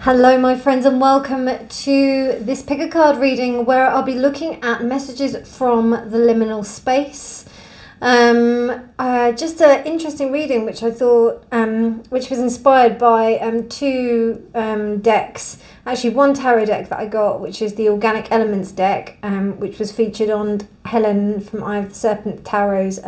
Hello my friends and welcome to this pick a card reading where I'll be looking at messages from the liminal space. Just an interesting reading which I thought, which was inspired by two decks. Actually one tarot deck that I got, which is the Organic Elements deck, which was featured on Helen from Eye of the Serpent Tarot's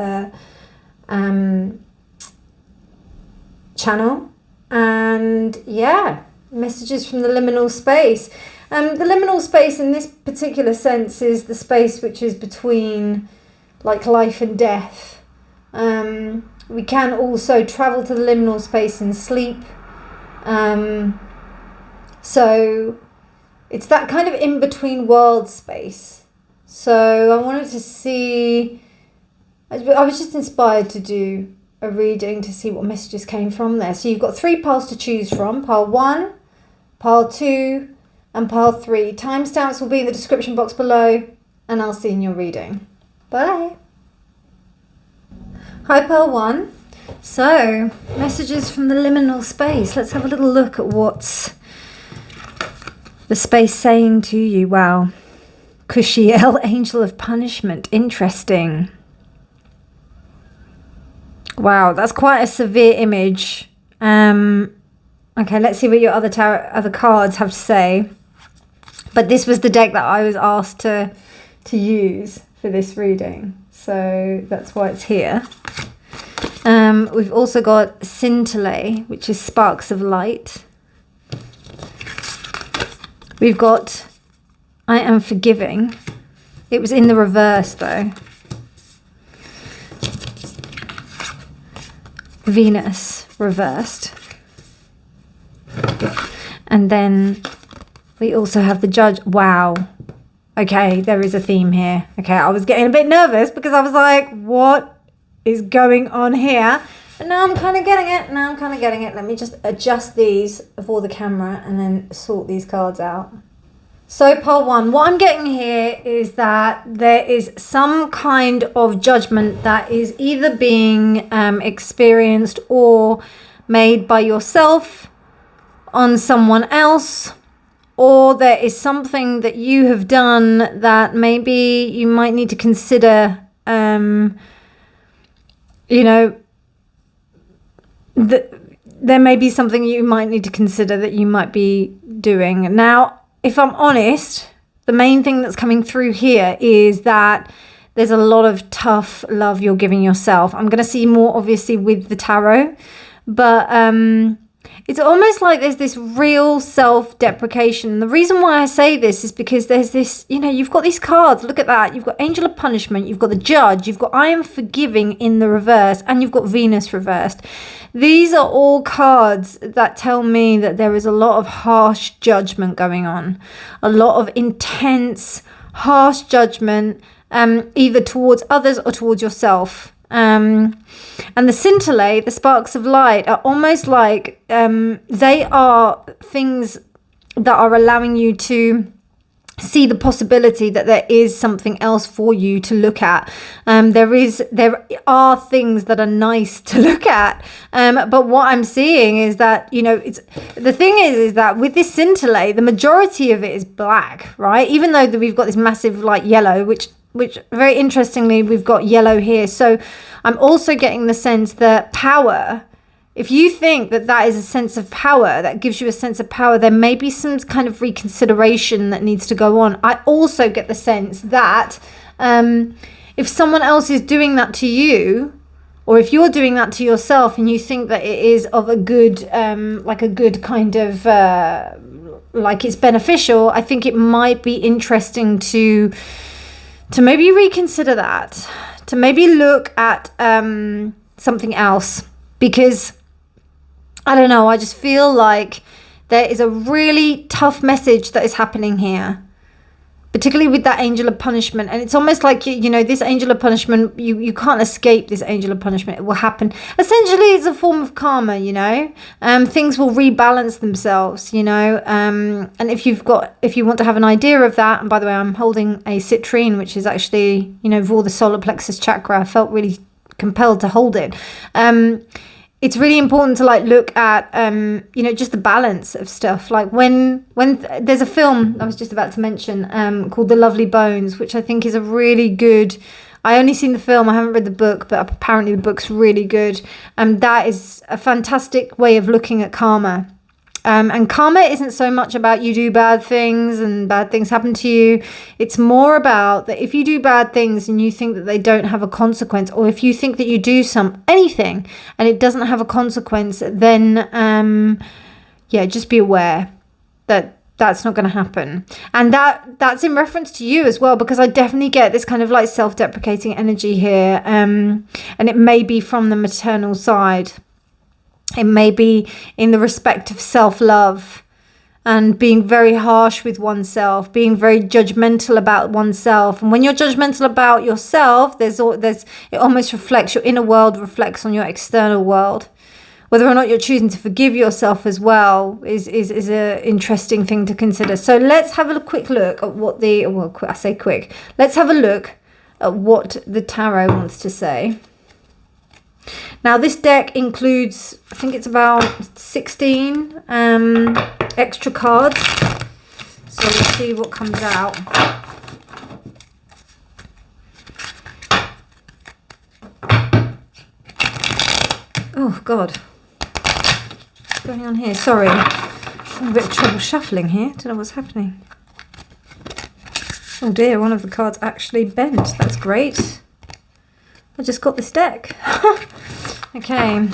channel. And yeah, messages from the liminal space. The liminal space in this particular sense is the space which is between like life and death. We can also travel to the liminal space in sleep. So it's that kind of in-between world space. So I wanted to see, I was just inspired to do a reading to see what messages came from there. So you've got 3 piles to choose from: pile 1, pile 2 and pile 3. Timestamps will be in the description box below, and I'll see you in your reading. Bye. Hi pile 1. So messages from the liminal space. Let's have a little look at what's the space saying to you. Wow. Kushiel, Angel of Punishment. Interesting. Wow, that's quite a severe image. Okay, let's see what your other cards have to say. But this was the deck that I was asked to use for this reading, so that's why it's here. We've also got Scintillate, which is sparks of light. We've got I am forgiving. It was in the reverse though. Venus reversed. And then we also have the Judge. Wow. Okay, there is a theme here. Okay, I was getting a bit nervous because I was like, what is going on here? But now I'm kind of getting it. Let me just adjust these for the camera and then sort these cards out. So pile 1, what I'm getting here is that there is some kind of judgment that is either being experienced or made by yourself on someone else, or there is something that you have done that maybe you might need to consider, there may be something you might need to consider that you might be doing. Now, if I'm honest, the main thing that's coming through here is that there's a lot of tough love you're giving yourself. I'm going to see more obviously with the tarot, but it's almost like there's this real self-deprecation. And the reason why I say this is because there's this, you've got these cards. Look at that. You've got Angel of Punishment. You've got the Judge. You've got I am forgiving in the reverse. And you've got Venus reversed. These are all cards that tell me that there is a lot of harsh judgment going on. A lot of intense, harsh judgment, either towards others or towards yourself. And the Scintillate, the sparks of light, are almost like they are things that are allowing you to see the possibility that there is something else for you to look at. There are things that are nice to look at, but what I'm seeing is that it's the thing is that with this Scintillate, the majority of it is black, right? Even though we've got this massive like yellow, which very interestingly we've got yellow here. So I'm also getting the sense that power, if you think that that is a sense of power, that gives you a sense of power, there may be some kind of reconsideration that needs to go on. I also get the sense that if someone else is doing that to you, or if you're doing that to yourself and you think that it is of a good, like a good kind of, like it's beneficial, I think it might be interesting to maybe reconsider that, to maybe look at something else, because I don't know, I just feel like there is a really tough message that is happening here, particularly with that Angel of Punishment. And it's almost like, this Angel of Punishment, you can't escape this Angel of Punishment. It will happen. Essentially, it's a form of karma, things will rebalance themselves, and if you want to have an idea of that, and by the way, I'm holding a citrine, which is actually, for the solar plexus chakra. I felt really compelled to hold it. it's really important to like look at you know, just the balance of stuff. Like when there's a film I was just about to mention called The Lovely Bones, which I think is a really good, I only seen the film, I haven't read the book, but apparently the book's really good. That is a fantastic way of looking at karma. And karma isn't so much about you do bad things and bad things happen to you. It's more about that if you do bad things and you think that they don't have a consequence, or if you think that you do anything and it doesn't have a consequence, then yeah, just be aware that that's not going to happen. And that's in reference to you as well, because I definitely get this kind of like self-deprecating energy here. And it may be from the maternal side. It may be in the respect of self-love and being very harsh with oneself, being very judgmental about oneself. And when you're judgmental about yourself, there's it almost reflects, your inner world reflects on your external world. Whether or not you're choosing to forgive yourself as well is an interesting thing to consider. So let's have a quick look at what I say quick. Let's have a look at what the tarot wants to say. Now this deck includes, I think it's about 16 extra cards. So let's see what comes out. Oh God, what's going on here? Sorry, I'm having a bit of trouble shuffling here. Don't know what's happening. Oh dear, one of the cards actually bent. That's great. I just got this deck. Okay,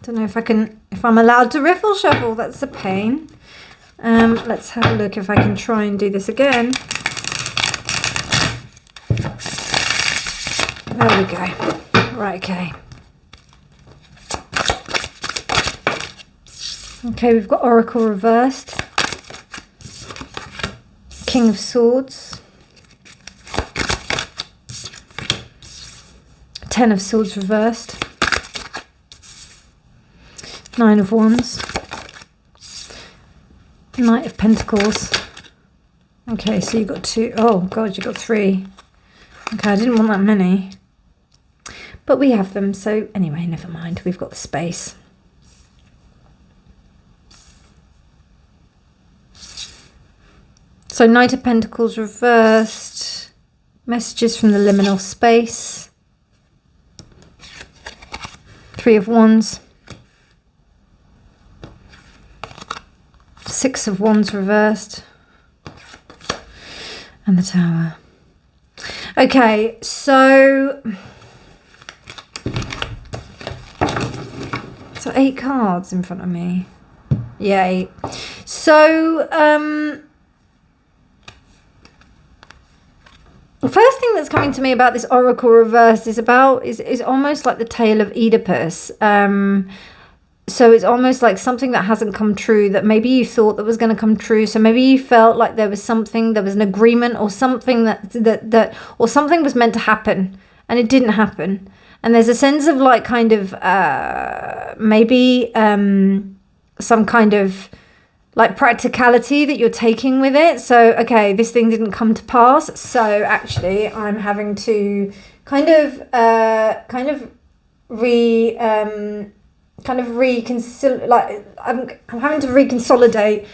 don't know if I'm allowed to riffle shuffle. That's a pain. Let's have a look if I can try and do this again. There we go. Right, okay. Okay, we've got Oracle reversed. King of Swords. 10 of Swords reversed. 9 of Wands. Knight of Pentacles. Okay, so you got 2. Oh God, you got 3. Okay, I didn't want that many. But we have them, so anyway, never mind. We've got the space. So Knight of Pentacles reversed. Messages from the liminal space. 3 of Wands. 6 of Wands reversed. And the Tower. Okay, so 8 cards in front of me. Yeah, 8. So, the first thing that's coming to me about this Oracle reverse is almost like the tale of Oedipus. So it's almost like something that hasn't come true that maybe you thought that was going to come true. So maybe you felt like there was an agreement or something or something was meant to happen and it didn't happen. And there's a sense of like kind of maybe some kind of like practicality that you're taking with it. So, okay, this thing didn't come to pass. So actually I'm having to I'm having to reconsolidate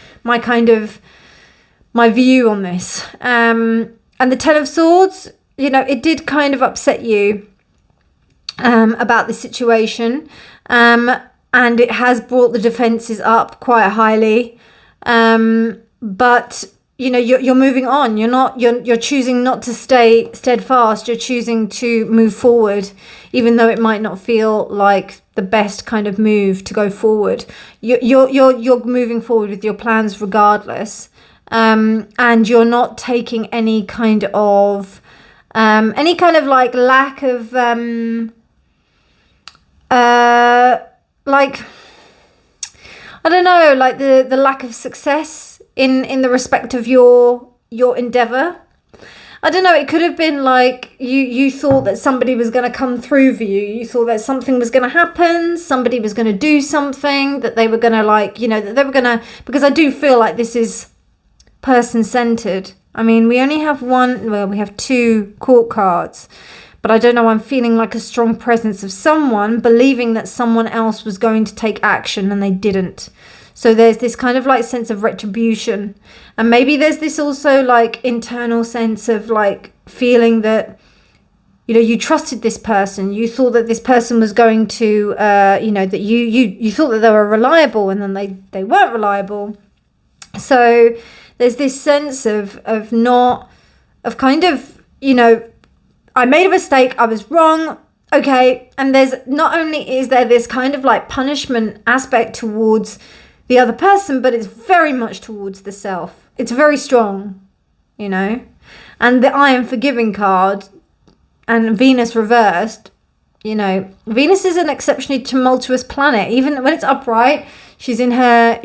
my view on this. And the 10 of Swords, you know, it did kind of upset you about the situation. And it has brought the defenses up quite highly. But you know, you're moving on. You're choosing not to stay steadfast. You're choosing to move forward, even though it might not feel like the best kind of move to go forward. You're moving forward with your plans regardless, and you're not taking any kind of like lack of like, I don't know, like the lack of success in the respect of your endeavor. I don't know, it could have been like you thought that somebody was going to come through for you. You thought that something was going to happen, somebody was going to do something, that they were going to like, you know, that they were going to, because I do feel like this is person-centered. I mean, we only have we have 2 court cards, but I don't know, I'm feeling like a strong presence of someone believing that someone else was going to take action and they didn't. So there's this kind of like sense of retribution. And maybe there's this also like internal sense of like feeling that, you know, you trusted this person. You thought that this person was going to, you know, that you thought that they were reliable, and then they weren't reliable. So there's this sense of kind of, you know, I made a mistake, I was wrong, okay. And there's not only is there this kind of like punishment aspect towards the other person, but it's very much towards the self. It's very strong, you know. And the I am forgiving card and Venus reversed, you know, Venus is an exceptionally tumultuous planet. Even when it's upright, she's in her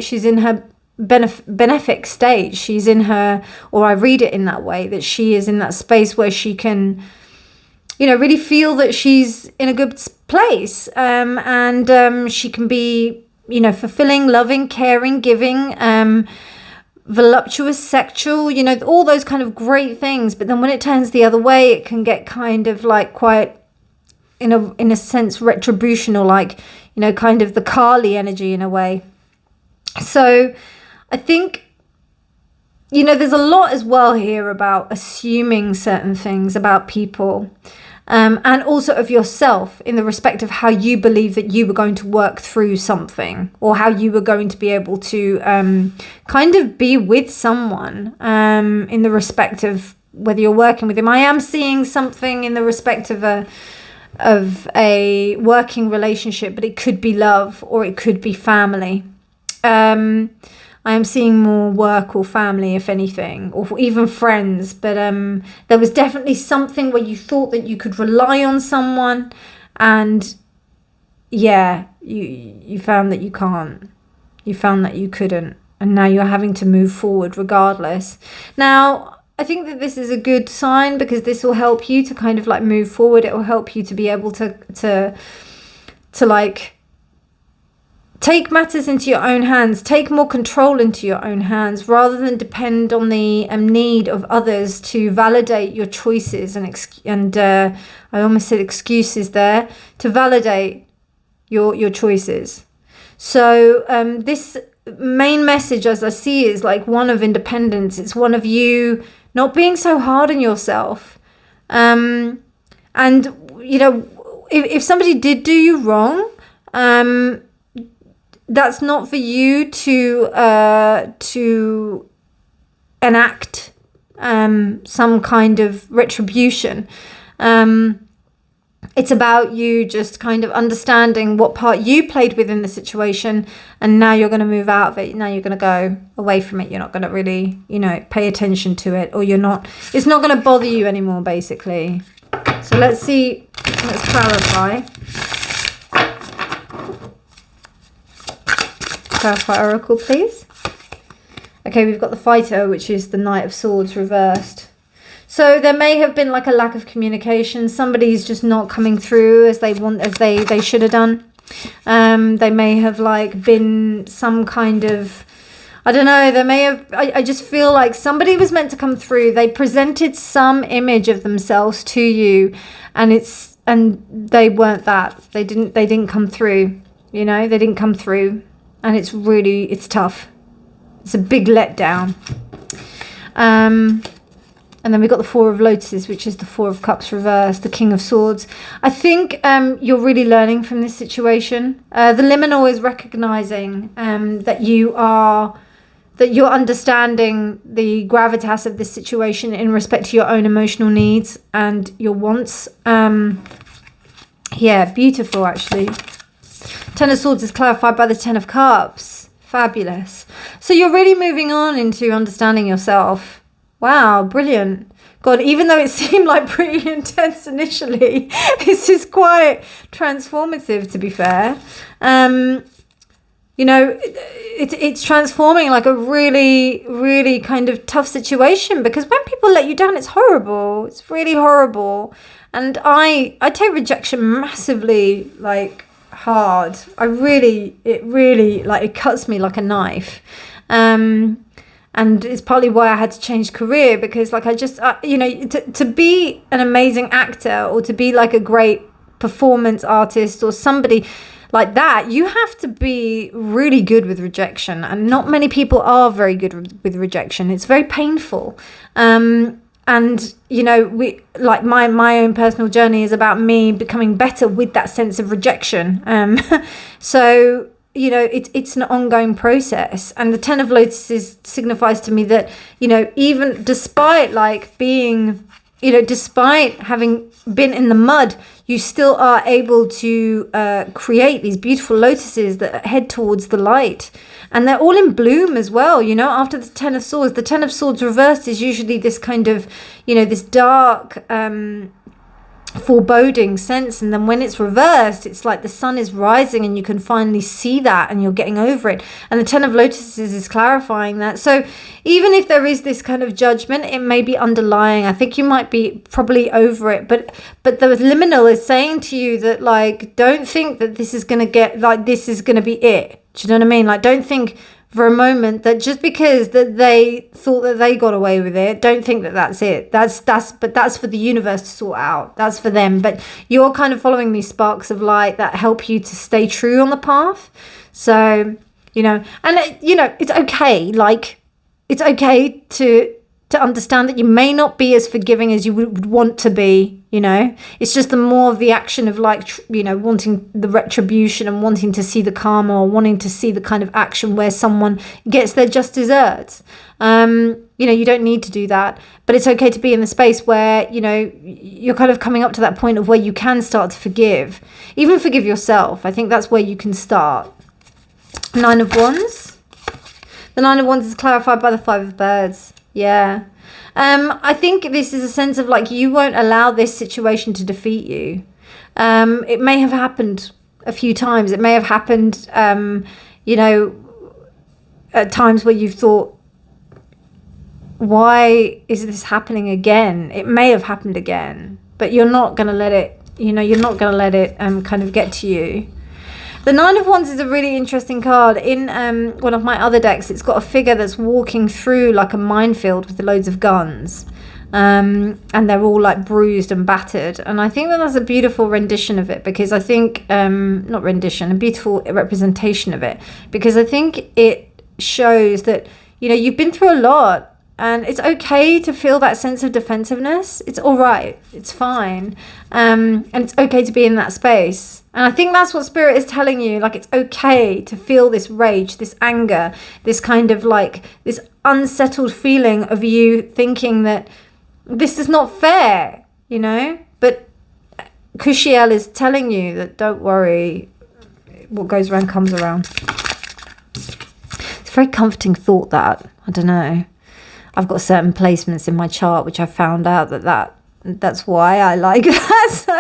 benefic state. She's in her, or I read it in that way, that she is in that space where she can, you know, really feel that she's in a good place, and she can be, you know, fulfilling, loving, caring, giving, voluptuous, sexual, you know, all those kind of great things. But then when it turns the other way, it can get kind of like quite, in a sense, retributional, like, you know, kind of the Kali energy in a way. So I think, you know, there's a lot as well here about assuming certain things about people, and also of yourself, in the respect of how you believe that you were going to work through something, or how you were going to be able to kind of be with someone, in the respect of whether you're working with him. I am seeing something in the respect of a working relationship, but it could be love or it could be family. I am seeing more work or family, if anything, or even friends. But there was definitely something where you thought that you could rely on someone, and yeah, you found that you can't. You found that you couldn't, and now you're having to move forward regardless. Now, I think that this is a good sign, because this will help you to kind of like move forward. It will help you to be able to like take matters into your own hands, take more control into your own hands, rather than depend on the need of others to validate your choices and I almost said excuses there, to validate your choices. So this main message, as I see, is like one of independence. It's one of you not being so hard on yourself, and you know, if somebody did do you wrong, that's not for you to enact some kind of retribution. It's about you just kind of understanding what part you played within the situation, and now you're going to move out of it. Now you're going to go away from it. You're not going to really, you know, pay attention to it, or it's not going to bother you anymore, basically. So let's clarify. Clarify Oracle, please. Okay, we've got the Fighter, which is the Knight of Swords reversed. So there may have been like a lack of communication. Somebody's just not coming through as they should have done. They may have like been some kind of, I don't know, they may have, I just feel like somebody was meant to come through. They presented some image of themselves to you, and they weren't that. They didn't come through, you know, they didn't come through. And it's tough. It's a big letdown. And then we've got the Four of Lotuses, which is the Four of Cups reversed, the King of Swords. I think you're really learning from this situation. The Liminal is recognizing that you're understanding the gravitas of this situation in respect to your own emotional needs and your wants. Yeah, beautiful, actually. Ten of Swords is clarified by the Ten of Cups. Fabulous. So you're really moving on into understanding yourself. Wow, brilliant. God, even though it seemed like pretty intense initially, this is quite transformative, to be fair. You know, it's transforming like a really, really kind of tough situation, because when people let you down, it's horrible. It's really horrible. And I take rejection massively, like, hard. It really like, it cuts me like a knife. And And it's partly why I had to change career, because like I just, you know, to be an amazing actor or to be like a great performance artist or somebody like that, you have to be really good with rejection. And not many people are very good with rejection. It's very painful. And, you know, we like my own personal journey is about me becoming better with that sense of rejection. So, you know, it's an ongoing process. And the Ten of Lotuses signifies to me that, you know, even despite like being, you know, despite having been in the mud, you still are able to create these beautiful lotuses that head towards the light. And they're all in bloom as well, you know, after the Ten of Swords. The Ten of Swords reversed is usually this kind of, you know, this dark, foreboding sense. And then when it's reversed, it's like the sun is rising and you can finally see that and you're getting over it. And the Ten of Lotuses is clarifying that. So even if there is this kind of judgment, it may be underlying. I think you might be probably over it. But the liminal is saying to you that, like, don't think that this is going to get, like, this is going to be it. Do you know what I mean? Like, don't think for a moment that just because that they thought that they got away with it, don't think that that's it. But that's for the universe to sort out. That's for them. But you're kind of following these sparks of light that help you to stay true on the path. So, you know, and you know, it's okay. Like, it's okay to understand that you may not be as forgiving as you would want to be, you know. It's just the more of the action of, like, you know, wanting the retribution and wanting to see the karma, or wanting to see the kind of action where someone gets their just desserts. You know, you don't need to do that, but it's okay to be in the space where, you know, you're kind of coming up to that point of where you can start to forgive, even forgive yourself. I think that's where you can start. Nine of Wands. The Nine of Wands is clarified by the Five of Birds. Yeah. I think this is a sense of, like, you won't allow this situation to defeat you. It may have happened a few times. It may have happened, you know, at times where you've thought, why is this happening again? It may have happened again, but you're not going to let it, you know, you're not going to let it kind of get to you. The Nine of Wands is a really interesting card. In one of my other decks, it's got a figure that's walking through like a minefield with loads of guns. And they're all like bruised and battered. And I think that that's a beautiful rendition of it, because I think, not rendition, a beautiful representation of it. Because I think it shows that, you know, you've been through a lot. And it's okay to feel that sense of defensiveness. It's all right. It's fine. And it's okay to be in that space. And I think that's what Spirit is telling you. Like, it's okay to feel this rage, this anger, this kind of like this unsettled feeling of you thinking that this is not fair, you know? But Kushiel is telling you that don't worry. What goes around comes around. It's a very comforting thought, that. I don't know. I've got certain placements in my chart which I found out that's why I like that. So,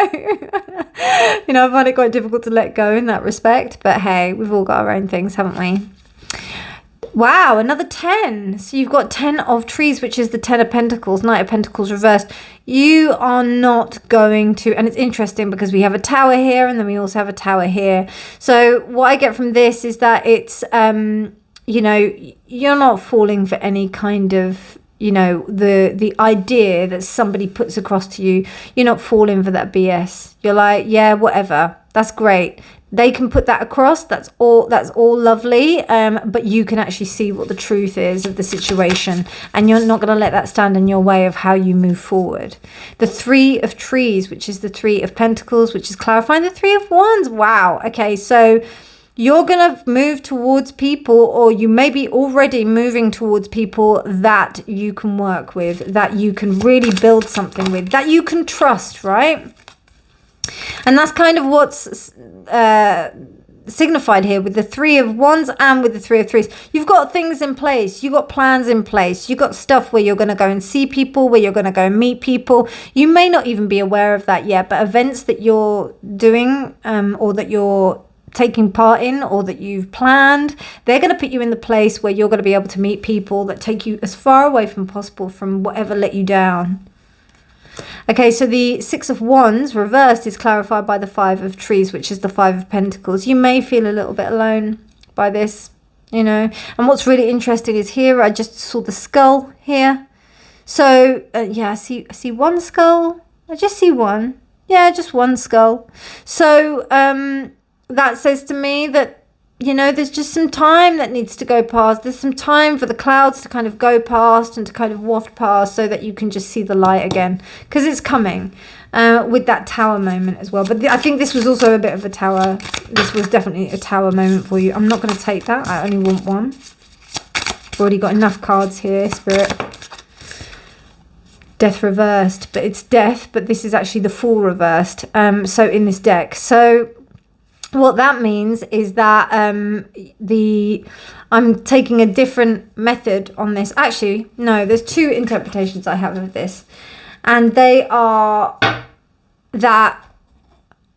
you know, I find it quite difficult to let go in that respect. But hey, we've all got our own things, haven't we? Wow, another 10. So you've got 10 of Trees, which is the 10 of Pentacles, Knight of Pentacles reversed. You are not going to, and it's interesting because we have a tower here and then we also have a tower here. So what I get from this is that it's, you know, you're not falling for any kind of, you know, the idea that somebody puts across to you. You're not falling for that BS. You're like, yeah, whatever. That's great. They can put that across. That's all lovely. But you can actually see what the truth is of the situation. And you're not going to let that stand in your way of how you move forward. The Three of Trees, which is the Three of Pentacles, which is clarifying the Three of Wands. Wow. Okay, so you're going to move towards people, or you may be already moving towards people that you can work with, that you can really build something with, that you can trust, right? And that's kind of what's signified here with the Three of Wands and with the Three of Threes. You've got things in place. You've got plans in place. You've got stuff where you're going to go and see people, where you're going to go and meet people. You may not even be aware of that yet, but events that you're doing or that you're taking part in or that you've planned, they're going to put you in the place where you're going to be able to meet people that take you as far away from possible from whatever let you down. Okay, so the Six of Wands reversed is clarified by the Five of Trees, which is the Five of Pentacles. You may feel a little bit alone by this. you know. And what's really interesting is here, I just saw the skull here. So, yeah, I see one skull. I just see one. Yeah, just one skull. So, that says to me that, you know, there's just some time that needs to go past. There's some time for the clouds to kind of go past and to kind of waft past so that you can just see the light again. Because it's coming with that tower moment as well. But I think this was also a bit of a tower. This was definitely a tower moment for you. I'm not going to take that. I only want one. I've already got enough cards here, Spirit. Death reversed. But it's death. But this is actually the Fool reversed. So in this deck. So what that means is that I'm taking a different method on this. Actually, no, there's two interpretations I have of this. And they are that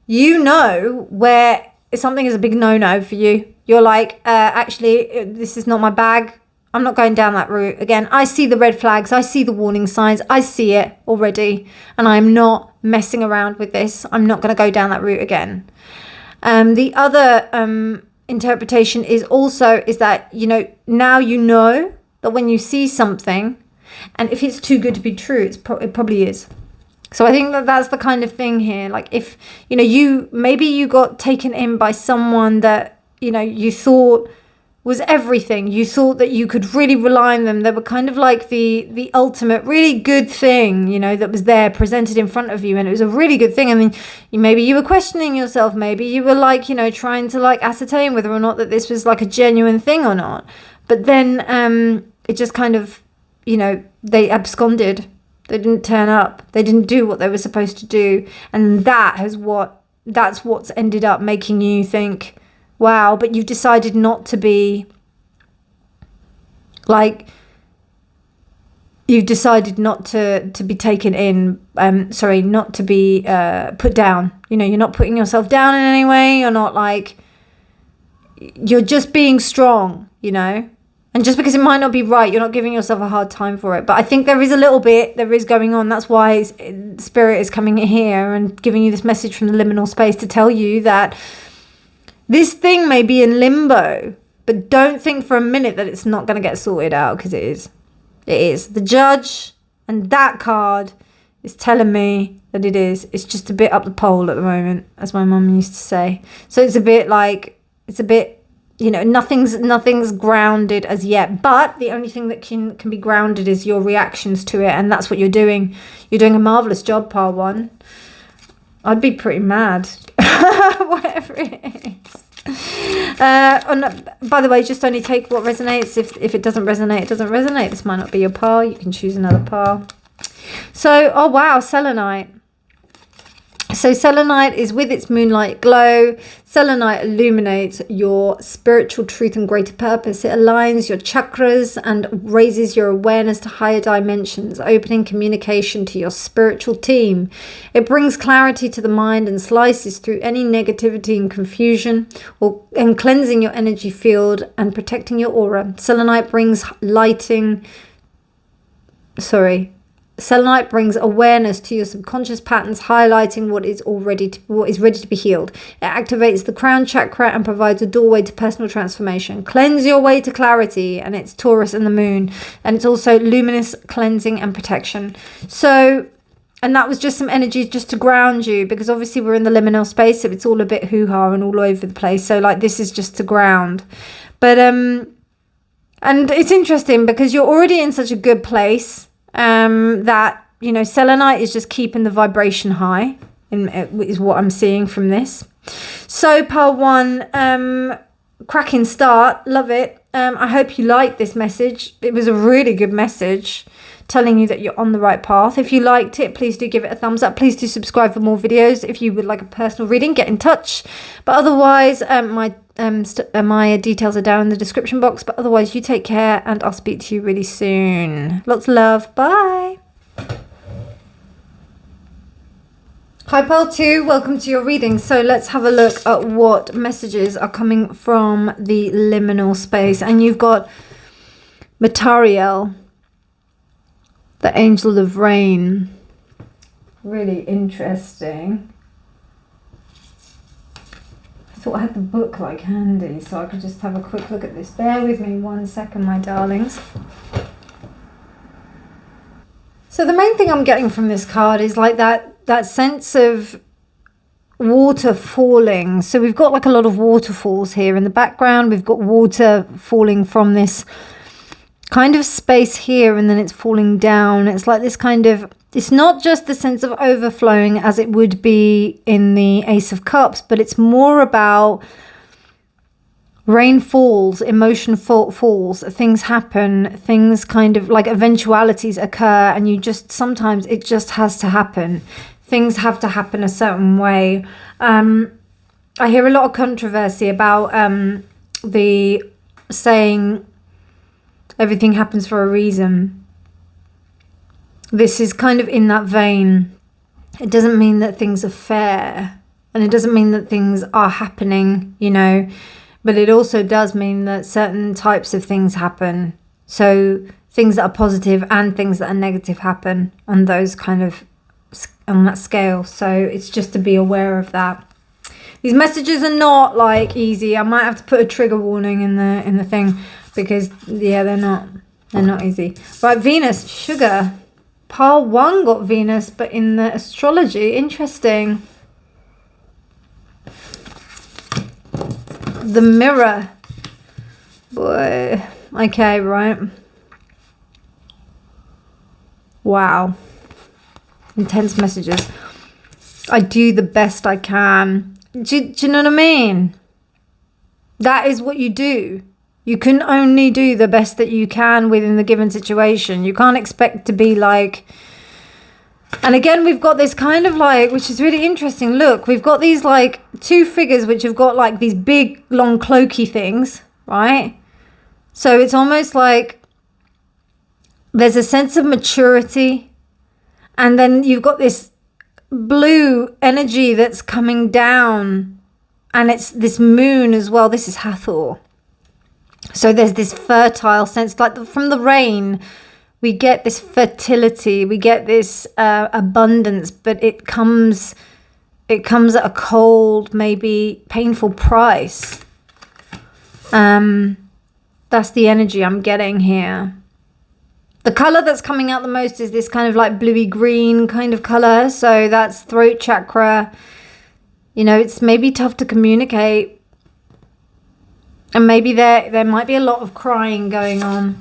you know where something is a big no-no for you. You're like, actually, this is not my bag. I'm not going down that route again. I see the red flags. I see the warning signs. I see it already. And I'm not messing around with this. I'm not going to go down that route again. The other interpretation is that, you know, now you know that when you see something, and if it's too good to be true, it probably is. So I think that that's the kind of thing here. Like if, you know, maybe you got taken in by someone that, you know, you thought was everything. You thought that you could really rely on them. They were kind of like the ultimate really good thing, you know, that was there presented in front of you. And it was a really good thing. I mean, maybe you were questioning yourself. Maybe you were like, you know, trying to like ascertain whether or not that this was like a genuine thing or not. But then it just kind of, you know, they absconded. They didn't turn up. They didn't do what they were supposed to do. And that's what's ended up making you think, wow, but you've decided not to be like, you've decided not to be taken in, not to be put down. You know, you're not putting yourself down in any way. You're not like, you're just being strong, you know. And just because it might not be right, you're not giving yourself a hard time for it. But I think there is a little bit, there is going on. That's why Spirit is coming here and giving you this message from the liminal space to tell you that this thing may be in limbo, but don't think for a minute that it's not going to get sorted out, because it is. It is. The Judge and that card is telling me that it is. It's just a bit up the pole at the moment, as my mum used to say. So it's a bit like, you know, nothing's grounded as yet. But the only thing that can be grounded is your reactions to it, and that's what you're doing. You're doing a marvellous job, Par 1. I'd be pretty mad. Whatever it is. By the way, just only take what resonates. If it doesn't resonate, it doesn't resonate. This might not be your par. You can choose another par. So, oh wow, selenite. So selenite is with its moonlight glow. Selenite illuminates your spiritual truth and greater purpose. It aligns your chakras and raises your awareness to higher dimensions, opening communication to your spiritual team. It brings clarity to the mind and slices through any negativity and confusion, and cleansing your energy field and protecting your aura. Selenite brings awareness to your subconscious patterns, highlighting what is ready to be healed. It activates the crown chakra and provides a doorway to personal transformation. Cleanse your way to clarity, and it's Taurus and the moon. And it's also luminous cleansing and protection. So, and that was just some energy just to ground you, because obviously we're in the liminal space, so it's all a bit hoo-ha and all over the place. So like this is just to ground. But, and it's interesting because you're already in such a good place. That, you know, selenite is just keeping the vibration high, is what I'm seeing from this. So Par 1, cracking start, love it. I hope you liked this message. It was a really good message telling you that you're on the right path. If you liked it, please do give it a thumbs up. Please do subscribe for more videos. If you would like a personal reading, get in touch. But otherwise, my details are down in the description box. But otherwise, you take care, and I'll speak to you really soon. Lots of love. Bye. Hi Pal 2, welcome to your reading. So let's have a look at what messages are coming from the liminal space. And you've got Materiel, the Angel of Rain. Really interesting. thought I had the book like handy so I could just have a quick look at this. Bear with me 1 second, my darlings. So the main thing I'm getting from this card is like that sense of water falling. So we've got like a lot of waterfalls here in the background. We've got water falling from this kind of space here, and then it's falling down. It's like this kind of, it's not just the sense of overflowing as it would be in the Ace of Cups, but it's more about rain falls, emotion falls, things happen, things kind of like eventualities occur, and you just, sometimes it just has to happen. Things have to happen a certain way. I hear a lot of controversy about the saying everything happens for a reason. This is kind of in that vein. It doesn't mean that things are fair, and it doesn't mean that things are happening, you know, but it also does mean that certain types of things happen. So things that are positive and things that are negative happen on those kind of, on that scale. So it's just to be aware of that. These messages are not like easy. I might have to put a trigger warning in the thing, because yeah, they're not easy. Right, Venus, sugar. Pile 1 got Venus, but in the astrology, interesting. The mirror. Boy. Okay, right. Wow. Intense messages. I do the best I can. Do you know what I mean? That is what you do. You can only do the best that you can within the given situation. You can't expect to be like... And again, we've got this kind of like, which is really interesting. Look, we've got these like 2 figures which have got like these big, long, cloaky things, right? So it's almost like there's a sense of maturity. And then you've got this blue energy that's coming down. And it's this moon as well. This is Hathor. So there's this fertile sense, like from the rain, we get this fertility, we get this abundance, but it comes at a cold, maybe painful price. That's the energy I'm getting here. The color that's coming out the most is this kind of like bluey green kind of color. So that's throat chakra. You know, it's maybe tough to communicate. And maybe there might be a lot of crying going on.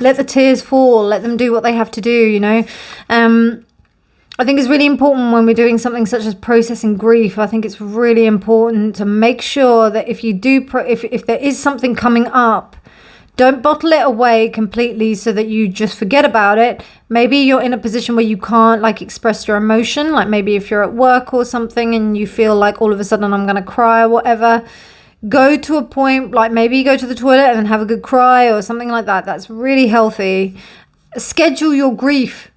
Let the tears fall. Let them do what they have to do, you know. I think it's really important when we're doing something such as processing grief. I think it's really important to make sure that if you do, if there is something coming up, don't bottle it away completely so that you just forget about it. Maybe you're in a position where you can't like express your emotion. Like maybe if you're at work or something and you feel like all of a sudden I'm going to cry or whatever. Go to a point, like maybe go to the toilet and then have a good cry or something like that. That's really healthy. Schedule your grief.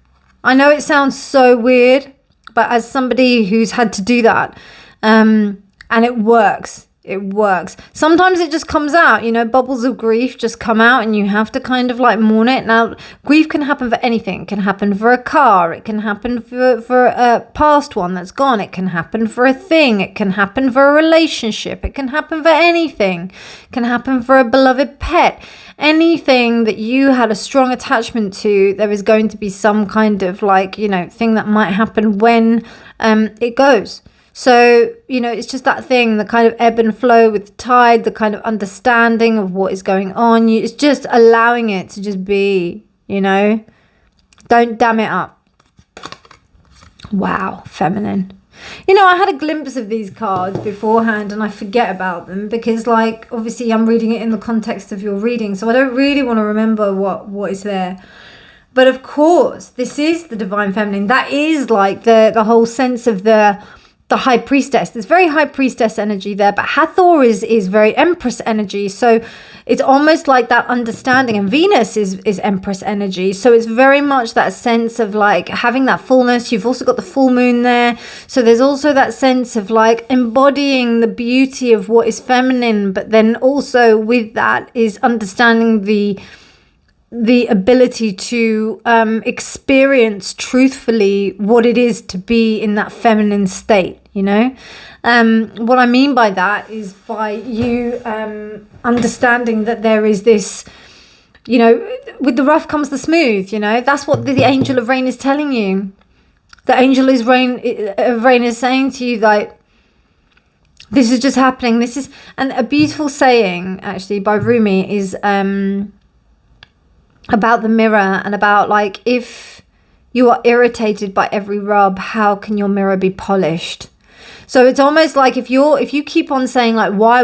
I know it sounds so weird, but as somebody who's had to do that, and it works. It works. Sometimes it just comes out, you know, bubbles of grief just come out and you have to kind of like mourn it. Now, grief can happen for anything. It can happen for a car. It can happen for a past one that's gone. It can happen for a thing. It can happen for a relationship. It can happen for anything. It can happen for a beloved pet. Anything that you had a strong attachment to, there is going to be some kind of like, you know, thing that might happen when it goes. So, you know, it's just that thing, the kind of ebb and flow with the tide, the kind of understanding of what is going on. It's just allowing it to just be, you know. Don't dam it up. Wow, feminine. You know, I had a glimpse of these cards beforehand and I forget about them because, like, obviously I'm reading it in the context of your reading. So I don't really want to remember what is there. But of course, this is the divine feminine. That is like the whole sense of the high priestess. There's very high priestess energy there, but Hathor is very empress energy. So it's almost like that understanding, and Venus is empress energy. So it's very much that sense of like having that fullness. You've also got the full moon there. So there's also that sense of like embodying the beauty of what is feminine, but then also with that is understanding the the ability to experience truthfully what it is to be in that feminine state, you know. What I mean by that is by you understanding that there is this, you know, with the rough comes the smooth, you know. That's what the angel of rain is telling you. The angel of rain is saying to you, like, this is just happening. This is, and a beautiful saying actually by Rumi is about the mirror, and about, like, if you are irritated by every rub, how can your mirror be polished? So it's almost like if you keep on saying, like, why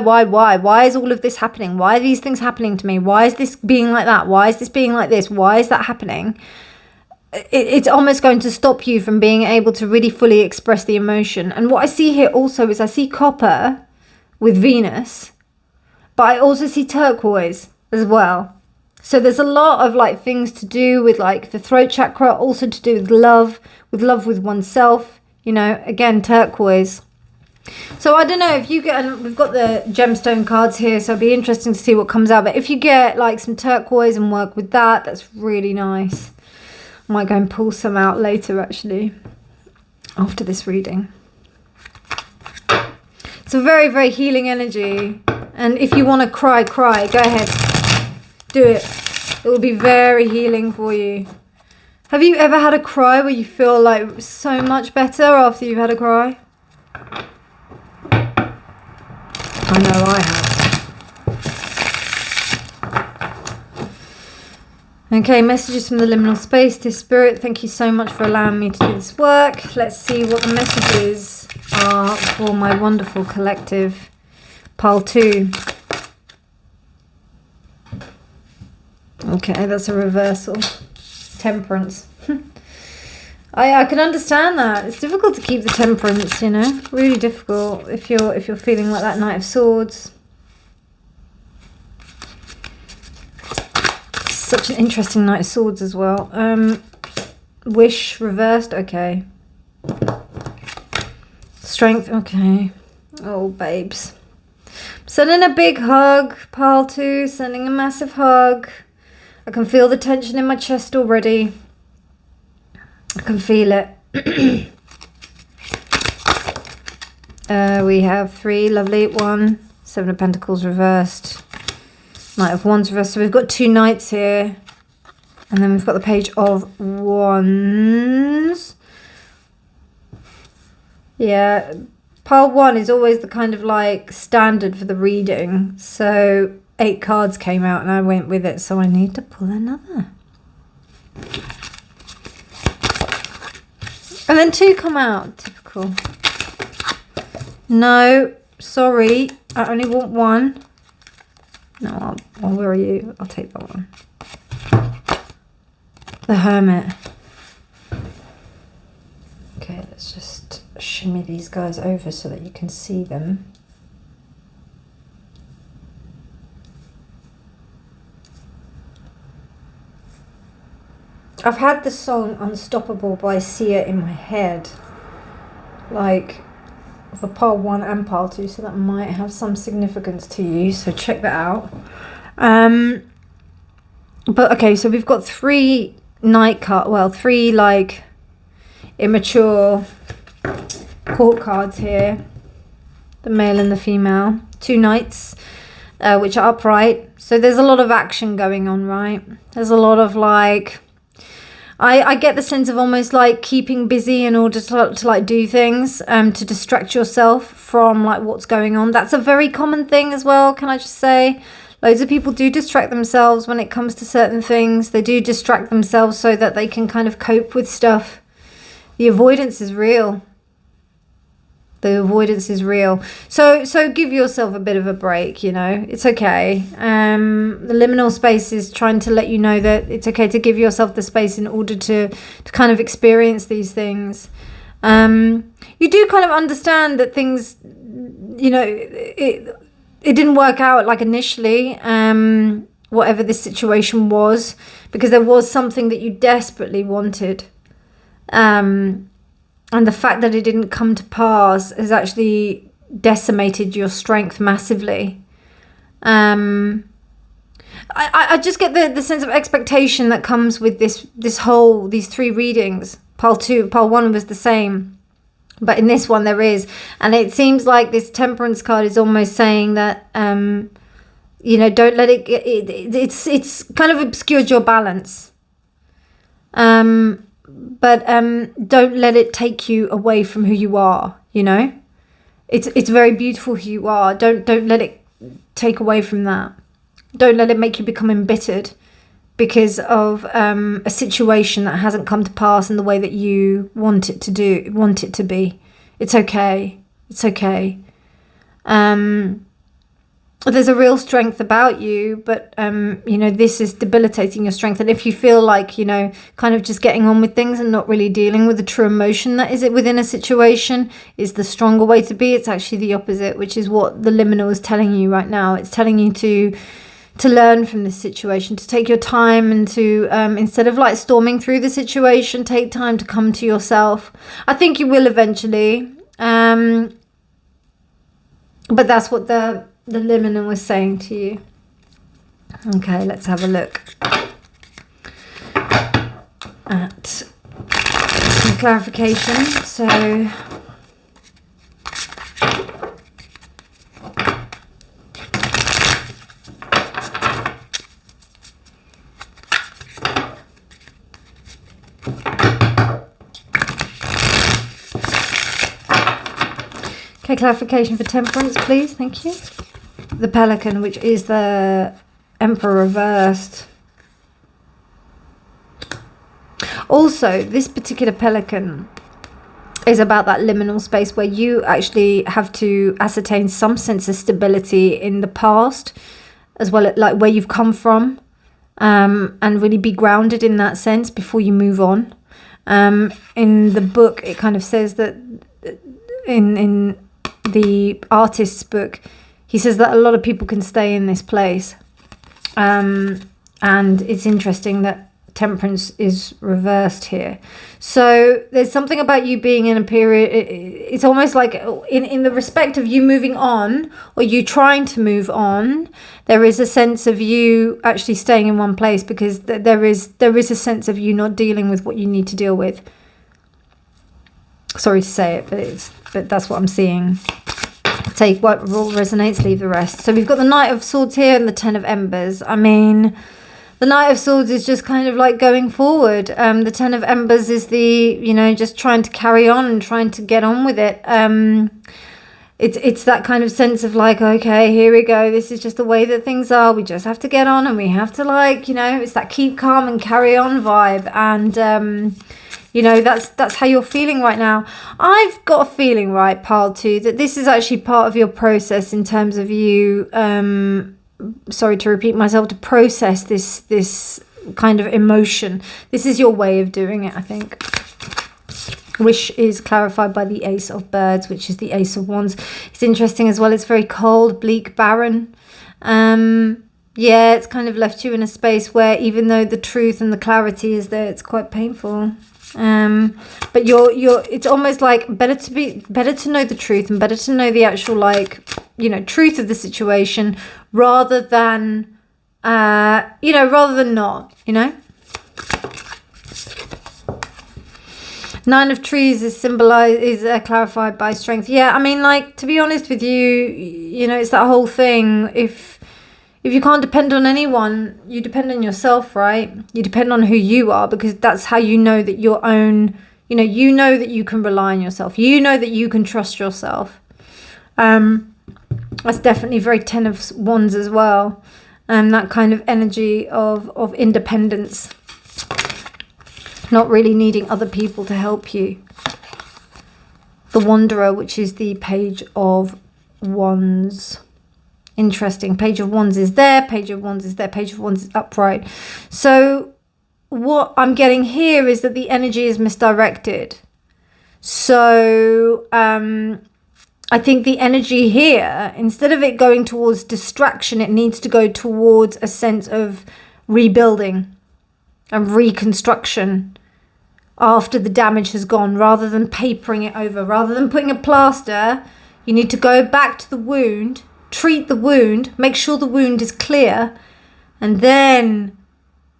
is all of this happening? Why are these things happening to me? Why is this being like that? Why is this being like this? Why is that happening? It's almost going to stop you from being able to really fully express the emotion. And what I see here also is I see copper with Venus, but I also see turquoise as well. So there's a lot of, like, things to do with, like, the throat chakra, also to do with love with oneself, you know, again, turquoise. So I don't know if you get, and we've got the gemstone cards here, so it'll be interesting to see what comes out. But if you get, like, some turquoise and work with that, that's really nice. I might go and pull some out later, actually, after this reading. It's a very, very healing energy. And if you want to cry, go ahead. Do it. It will be very healing for you. Have you ever had a cry where you feel like so much better after you've had a cry? I know I have. Okay, messages from the liminal space. Dear Spirit, thank you so much for allowing me to do this work. Let's see what the messages are for my wonderful collective. Pile 2. Okay, that's a reversal. Temperance. I can understand that. It's difficult to keep the temperance, you know. Really difficult if you're feeling like that Knight of Swords. Such an interesting Knight of Swords as well. Wish reversed. Okay. Strength. Okay. Oh, babes. Sending a big hug. Pile 2. Sending a massive hug. I can feel the tension in my chest already. I can feel it. We have 3, lovely. 1, 7 of Pentacles reversed. Knight of Wands reversed. So we've got 2 knights here. And then we've got the Page of Wands. Yeah. Pile 1 is always the kind of, like, standard for the reading. So 8 cards came out and I went with it, so I need to pull another. And then 2 come out. Typical. No, sorry. I only want 1. No, where are you? I'll take that one. The Hermit. Okay, let's just shimmy these guys over so that you can see them. I've had the song Unstoppable by Sia in my head, like, for Pile 1 and Pile 2, so that might have some significance to you, so check that out. But okay, so we've got 3 knight cards, well, 3, like, immature court cards here, the male and the female, 2 knights, which are upright, so there's a lot of action going on, right? There's a lot of, like, I get the sense of almost like keeping busy in order to like do things, to distract yourself from, like, what's going on. That's a very common thing as well, can I just say. Loads of people do distract themselves when it comes to certain things. They do distract themselves so that they can kind of cope with stuff. The avoidance is real. The avoidance is real. So give yourself a bit of a break, you know. It's okay. The liminal space is trying to let you know that it's okay to give yourself the space in order to kind of experience these things. You do kind of understand that things, you know, it didn't work out like initially, whatever this situation was, because there was something that you desperately wanted. And the fact that it didn't come to pass has actually decimated your strength massively. And I just get the sense of expectation that comes with these 3 readings. Pile 1 was the same, but in this one there is, and it seems like this Temperance card is almost saying that don't let it's kind of obscured your balance, but don't let it take you away from who you are. It's very beautiful who you are. Don't let it take away from that. Don't let it make you become embittered because of a situation that hasn't come to pass in the way that you want it to be. It's okay. It's okay. There's a real strength about you, but this is debilitating your strength. And if you feel like kind of just getting on with things and not really dealing with the true emotion that is it within a situation is the stronger way to be, it's actually the opposite, which is what the liminal is telling you right now. It's telling you to learn from this situation, to take your time, and to instead of like storming through the situation, take time to come to yourself. I think you will eventually, but that's what the liminal was saying to you. Okay, let's have a look at some clarification. So okay, clarification for Temperance, please. Thank you. The Pelican, which is the Emperor reversed. Also, this particular Pelican is about that liminal space where you actually have to ascertain some sense of stability in the past, as well as like where you've come from, and really be grounded in that sense before you move on. In the book, it kind of says that in the artist's book, he says that a lot of people can stay in this place. And it's interesting that Temperance is reversed here. So there's something about you being in a period, it's almost like in the respect of you moving on, or you trying to move on, there is a sense of you actually staying in one place, because there is a sense of you not dealing with what you need to deal with. Sorry to say it, but that's what I'm seeing. Take what resonates, leave the rest. So we've got the Knight of Swords here and the Ten of Embers. I mean, the Knight of Swords is just kind of like going forward. The Ten of Embers is the, just trying to carry on and trying to get on with it. It's that kind of sense of like, okay, here we go. This is just the way that things are. We just have to get on, and we have to it's that keep calm and carry on vibe. And, that's how you're feeling right now. I've got a feeling, right, Pile 2, that this is actually part of your process in terms of you, sorry to repeat myself, to process this kind of emotion. This is your way of doing it, I think. Wish is clarified by the Ace of Birds, which is the Ace of Wands. It's interesting as well. It's very cold, bleak, barren. Yeah, it's kind of left you in a space where even though the truth and the clarity is there, it's quite painful. But it's almost like better to know the truth, and better to know the actual truth of the situation rather than not. Nine of Trees is clarified by strength. Yeah, I mean, to be honest with you, it's that whole thing. If you can't depend on anyone, you depend on yourself, right? You depend on who you are, because that's how you know that your own, you know that you can rely on yourself. You know that you can trust yourself. That's definitely very Ten of Wands as well. That kind of energy of independence. Not really needing other people to help you. The Wanderer, which is the Page of Wands. Interesting. Page of Wands is there. Page of Wands is there. Page of Wands is upright. So what I'm getting here is that the energy is misdirected. So I think the energy here, instead of it going towards distraction, it needs to go towards a sense of rebuilding and reconstruction after the damage has gone, rather than papering it over, rather than putting a plaster. You need to go back to the wound, treat the wound, make sure the wound is clear, and then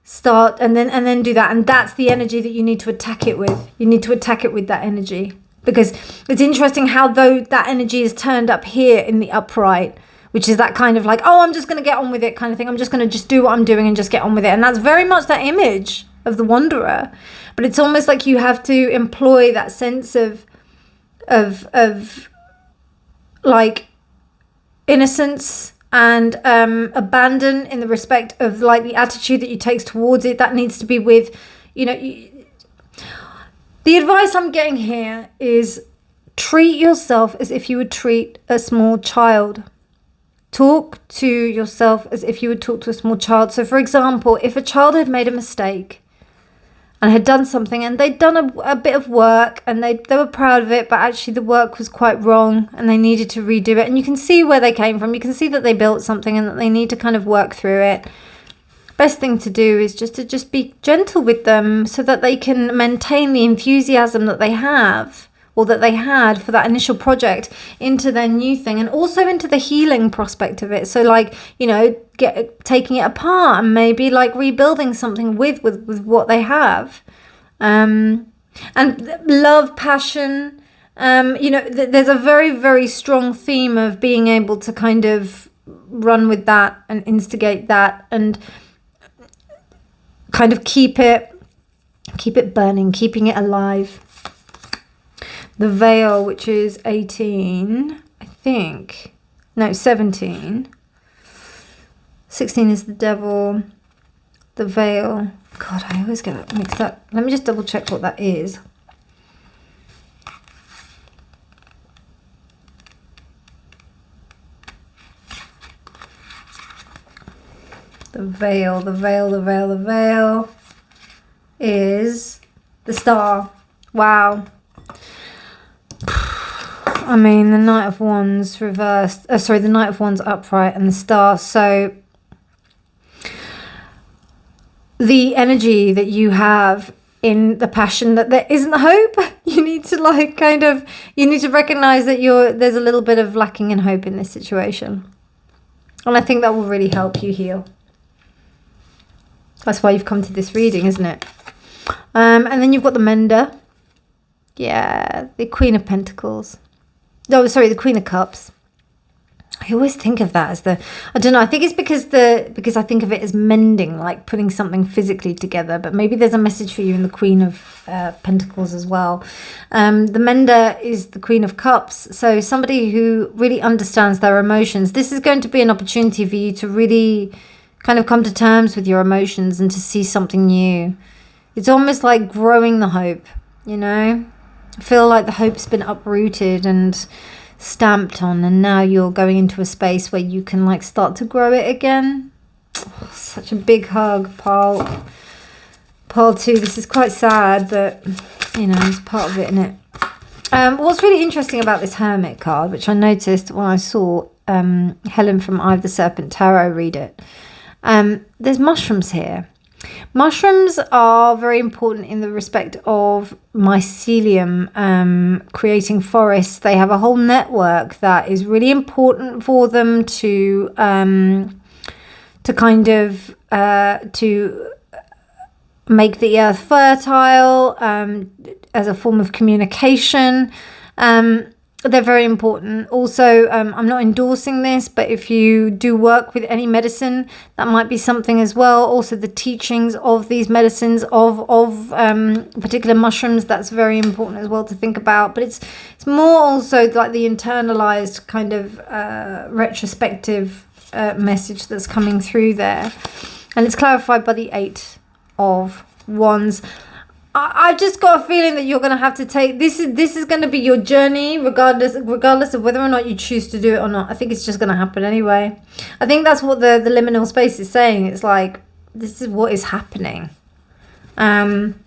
start, and then do that. And that's the energy that you need to attack it with. You need to attack it with that energy, because it's interesting how though that energy is turned up here in the upright, which is that kind of like, oh, I'm just going to get on with it kind of thing. I'm just going to just do what I'm doing and just get on with it. And that's very much that image of the wanderer. But it's almost like you have to employ that sense of like innocence and abandon in the respect of like the attitude that you take towards it. That needs to be with, you know, the advice I'm getting here is treat yourself as if you would treat a small child. Talk to yourself as if you would talk to a small child. So for example, if a child had made a mistake and had done something, and they'd done a bit of work, and they were proud of it, but actually the work was quite wrong and they needed to redo it, and you can see where they came from, you can see that they built something and that they need to kind of work through it. Best thing to do is just be gentle with them, so that they can maintain the enthusiasm that they have, or that they had for that initial project, into their new thing, and also into the healing prospect of it. So like, you know, taking it apart and maybe like rebuilding something with what they have. And love, passion, you know, there's a very, very strong theme of being able to kind of run with that and instigate that, and kind of keep it burning, keeping it alive. The veil, which is 18, I think. No, 17. 16 is the devil. The veil. God, I always get that mixed up. Let me just double check what that is. The veil, the veil, the veil, the veil is the star. Wow. I mean, the Knight of Wands reversed, the Knight of Wands upright, and the star. So the energy that you have in the passion that there isn't hope, you need to like kind of, you need to recognize that there's a little bit of lacking in hope in this situation. And I think that will really help you heal. That's why you've come to this reading, isn't it? And then you've got the Mender. Yeah, the Queen of Pentacles. No, sorry, the Queen of Cups. I always think of that as I don't know, I think it's because I think of it as mending, like putting something physically together, but maybe there's a message for you in the Queen of Pentacles as well. The Mender is the Queen of Cups, so somebody who really understands their emotions. This is going to be an opportunity for you to really kind of come to terms with your emotions and to see something new. It's almost like growing the hope, you know? I feel like the hope's been uprooted and stamped on, and now you're going into a space where you can like start to grow it again. Oh, such a big hug, Pile 2. This is quite sad, but you know, it's part of it, isn't it? What's really interesting about this Hermit card, which I noticed when I saw Helen from Eye of the Serpent Tarot read it, there's mushrooms here. Mushrooms are very important in the respect of mycelium, creating forests. They have a whole network that is really important for them to kind of to make the earth fertile, as a form of communication. They're very important. Also, I'm not endorsing this, but if you do work with any medicine, that might be something as well. Also, the teachings of these medicines, of particular mushrooms, that's very important as well to think about. But it's more also like the internalized kind of retrospective message that's coming through there. And it's clarified by the 8 of Wands. I've just got a feeling that you're going to have to take this is going to be your journey, regardless of whether or not you choose to do it or not. I think it's just going to happen anyway. I think that's what the liminal space is saying. It's like, this is what is happening. And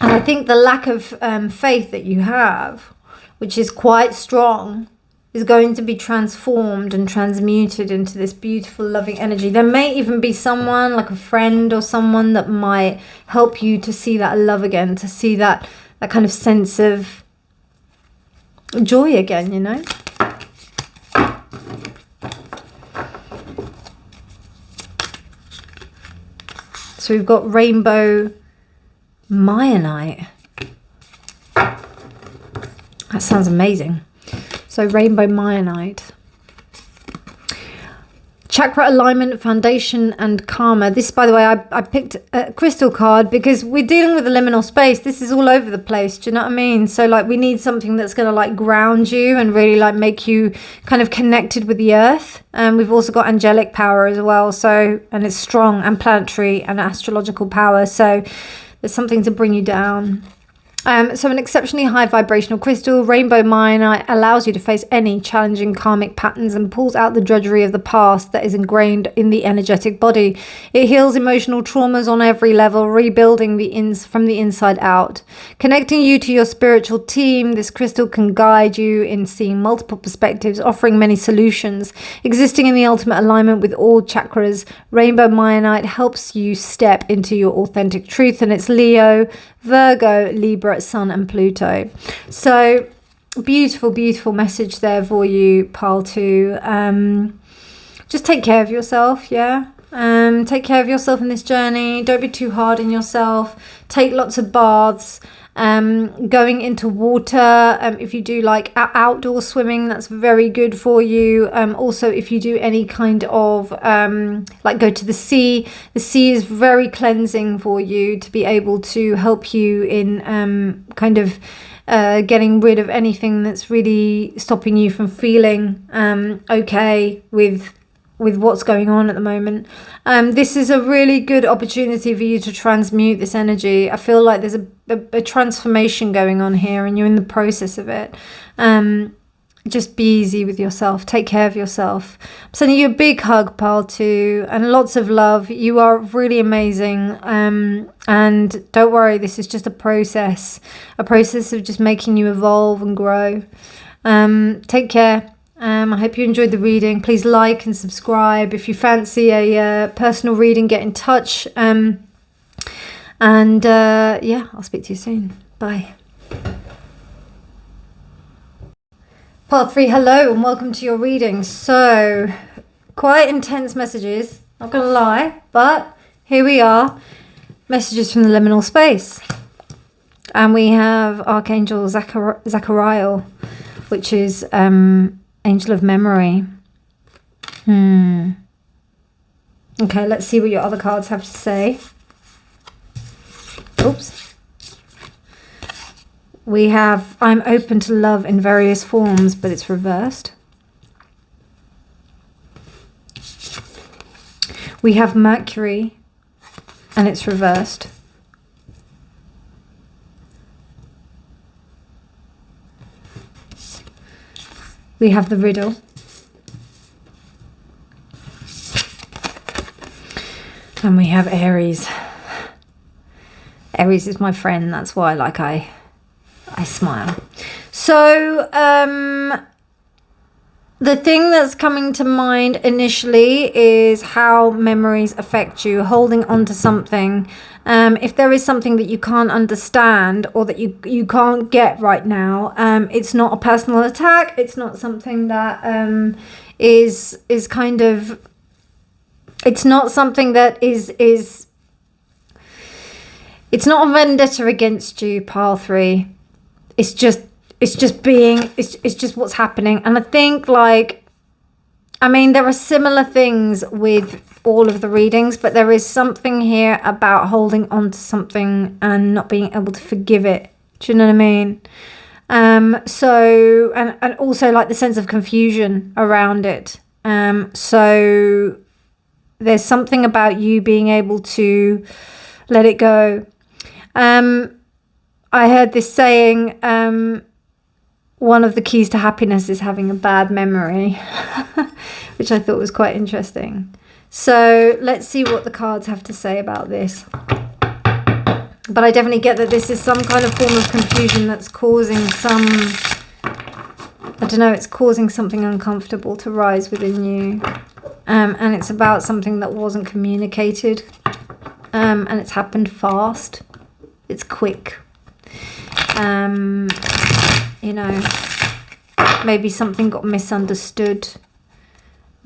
I think the lack of faith that you have, which is quite strong, is going to be transformed and transmuted into this beautiful, loving energy. There may even be someone, like a friend or someone, that might help you to see that love again, to see that kind of sense of joy again, you know? So we've got rainbow myonite. That sounds amazing. So rainbow myonite. Chakra alignment, foundation, and karma. This, by the way, I picked a crystal card because we're dealing with the liminal space. This is all over the place. Do you know what I mean? So like we need something that's going to like ground you and really like make you kind of connected with the earth. And we've also got angelic power as well. So, and it's strong, and planetary and astrological power. So there's something to bring you down. So an exceptionally high vibrational crystal, rainbow myonite, allows you to face any challenging karmic patterns and pulls out the drudgery of the past that is ingrained in the energetic body. It heals emotional traumas on every level, rebuilding from the inside out. Connecting you to your spiritual team, this crystal can guide you in seeing multiple perspectives, offering many solutions. Existing in the ultimate alignment with all chakras, rainbow myonite helps you step into your authentic truth, and it's Leo, Virgo, Libra, Sun and Pluto. So beautiful, beautiful message there for you, Pile 2. Just take care of yourself, yeah? Take care of yourself in this journey. Don't be too hard on yourself. Take lots of baths. Going into water, if you do like outdoor swimming, that's very good for you. Also, if you do any kind of like go to the sea is very cleansing for you to be able to help you in kind of getting rid of anything that's really stopping you from feeling okay with what's going on at the moment. This is a really good opportunity for you to transmute this energy. I feel like there's a transformation going on here and you're in the process of it. Just be easy with yourself. Take care of yourself. I'm sending you a big hug, Pile 2, and lots of love. You are really amazing. And don't worry, this is just a process of just making you evolve and grow. Take care. I hope you enjoyed the reading. Please like and subscribe. If you fancy a personal reading, get in touch. Yeah, I'll speak to you soon. Bye. Part 3, hello and welcome to your reading. So, quite intense messages, not going to lie, but here we are. Messages from the liminal space. And we have Archangel Zachariah, which is Angel of Memory. Okay, let's see what your other cards have to say. Oops. We have I'm open to love in various forms, but it's reversed. We have Mercury, and it's reversed. We have the Riddle. And we have Aries. Aries is my friend, that's why I smile. So, the thing that's coming to mind initially is how memories affect you, holding on to something. If there is something that you can't understand or that you can't get right now, it's not a personal attack. It's not something that is kind of, it's not something that is it's not a vendetta against you, Pile 3. It's just what's happening. And I think there are similar things with all of the readings, but there is something here about holding on to something and not being able to forgive it. Do you know what I mean? So, and also like the sense of confusion around it. So there's something about you being able to let it go. I heard this saying, one of the keys to happiness is having a bad memory, which I thought was quite interesting. So let's see what the cards have to say about this. But I definitely get that this is some kind of form of confusion that's causing it's causing something uncomfortable to rise within you. And it's about something that wasn't communicated. And it's happened fast. It's quick. Maybe something got misunderstood.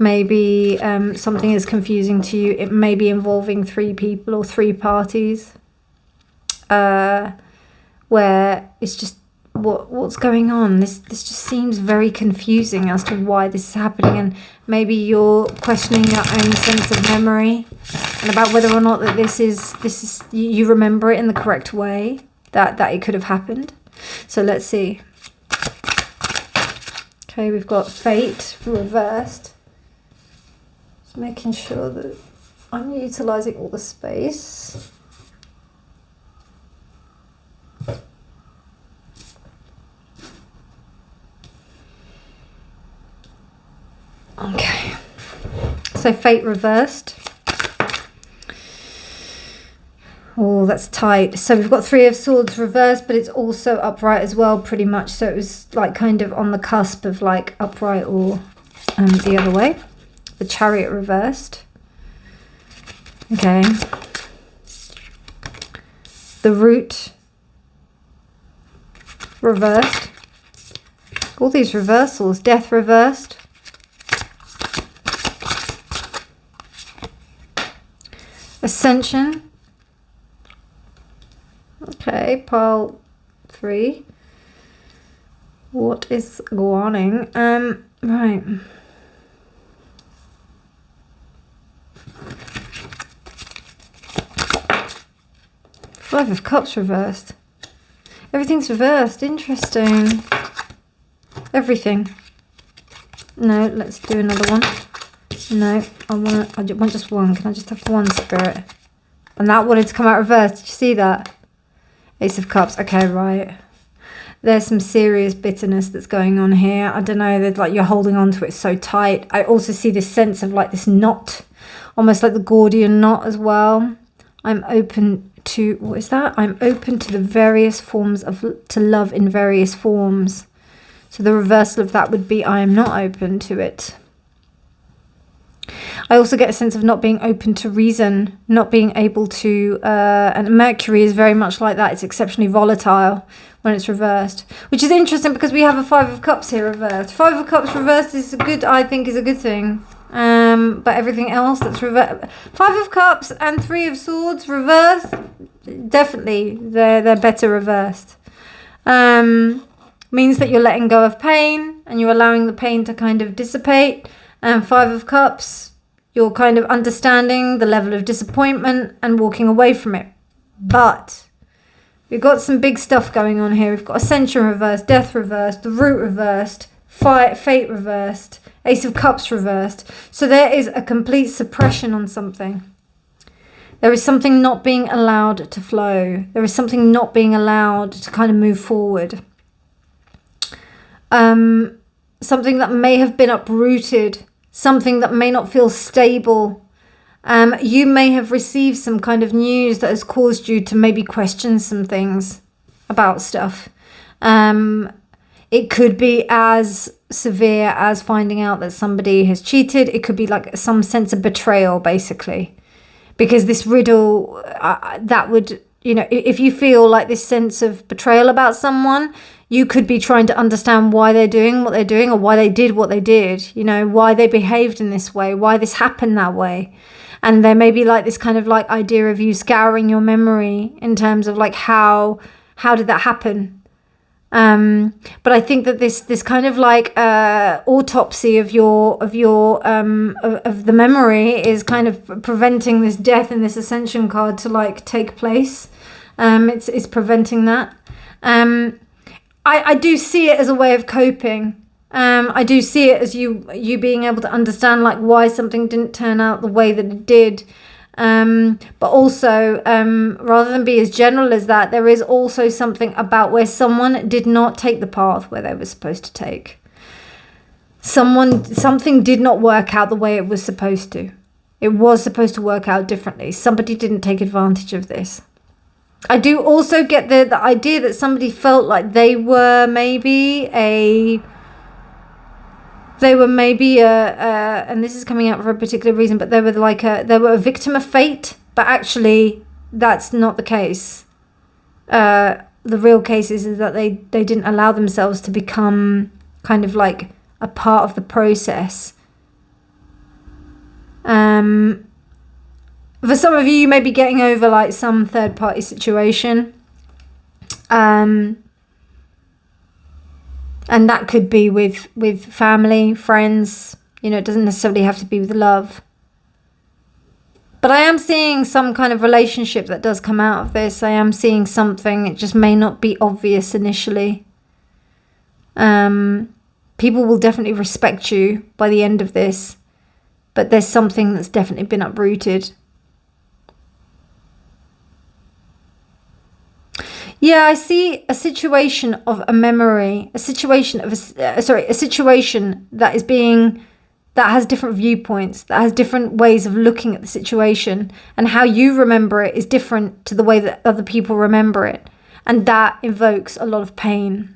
Maybe something is confusing to you. It may be involving 3 people or 3 parties, where it's just what's going on. This just seems very confusing as to why this is happening, and maybe you're questioning your own sense of memory and about whether or not that this is you remember it in the correct way, that it could have happened. So let's see. Okay, we've got fate reversed. Just making sure that I'm utilizing all the space. Okay, so fate reversed. Oh, that's tight. So we've got 3 of Swords reversed, but it's also upright as well, pretty much. So it was like kind of on the cusp of like upright or the other way. The Chariot reversed. Okay. The Root reversed. All these reversals. Death reversed. Ascension. Okay, pile 3. What is going on? Right. Five of Cups reversed. Everything's reversed. Interesting. Everything. No, let's do another one. No, I want just one. Can I just have one, Spirit? And that wanted to come out reversed. Did you see that? Ace of Cups. Okay, right. There's some serious bitterness that's going on here. I don't know, that like you're holding on to it so tight. I also see this sense of like this knot, almost like the Gordian knot as well. I'm open to, what is that? I'm open to the various forms of, to love in various forms. So the reversal of that would be I am not open to it. I also get a sense of not being open to reason, not being able to, and Mercury is very much like that. It's exceptionally volatile when it's reversed, which is interesting because we have a 5 of Cups here reversed. 5 of Cups reversed is a good, I think, is a good thing. But everything else that's reversed, 5 of Cups and 3 of Swords reversed, definitely they're better reversed. Means that you're letting go of pain and you're allowing the pain to kind of dissipate. And 5 of Cups, you're kind of understanding the level of disappointment and walking away from it. But we've got some big stuff going on here. We've got Ascension reversed, Death reversed, the Root reversed, Fate reversed, Ace of Cups reversed. So there is a complete suppression on something. There is something not being allowed to flow. There is something not being allowed to kind of move forward. Something that may have been uprooted. Something that may not feel stable. You may have received some kind of news that has caused you to maybe question some things about stuff. It could be as severe as finding out that somebody has cheated. It could be like some sense of betrayal, basically. Because this riddle, that would, you know, if you feel like this sense of betrayal about someone, you could be trying to understand why they're doing what they're doing, or why they did what they did, you know, why they behaved in this way, why this happened that way. And there may be like this kind of like idea of you scouring your memory in terms of like how did that happen? But I think that this kind of like autopsy of the memory is kind of preventing this death in this Ascension card to like take place. It's preventing that. I do see it as a way of coping. I do see it as you being able to understand like why something didn't turn out the way that it did. But also, rather than be as general as that, there is also something about where someone did not take the path where they were supposed to take. Something did not work out the way it was supposed to. It was supposed to work out differently. Somebody didn't take advantage of this. I do also get the idea that somebody felt like they were maybe and this is coming out for a particular reason, but they were a victim of fate, but actually that's not the case. The real case is that they didn't allow themselves to become kind of like a part of the process For some of you, you may be getting over like some third party situation. And that could be with family, friends. You know, it doesn't necessarily have to be with love. But I am seeing some kind of relationship that does come out of this. I am seeing something. It just may not be obvious initially. People will definitely respect you by the end of this. But there's something that's definitely been uprooted. Yeah, I see a situation of a memory, a situation of a situation that is being, that has different viewpoints, that has different ways of looking at the situation, and how you remember it is different to the way that other people remember it, and that evokes a lot of pain.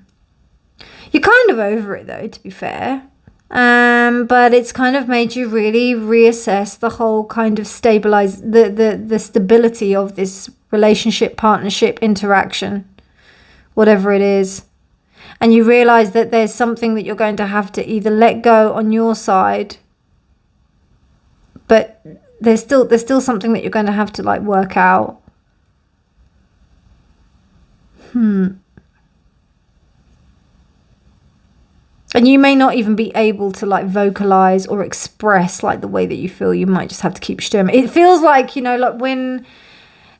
You're kind of over it though, to be fair, but it's kind of made you really reassess the whole kind of the stability of this relationship, partnership, interaction, whatever it is. And you realize that there's something that you're going to have to either let go on your side, but there's still something that you're going to have to like work out. And you may not even be able to like vocalize or express like the way that you feel. You might just have to keep stum. It feels like, you know, like when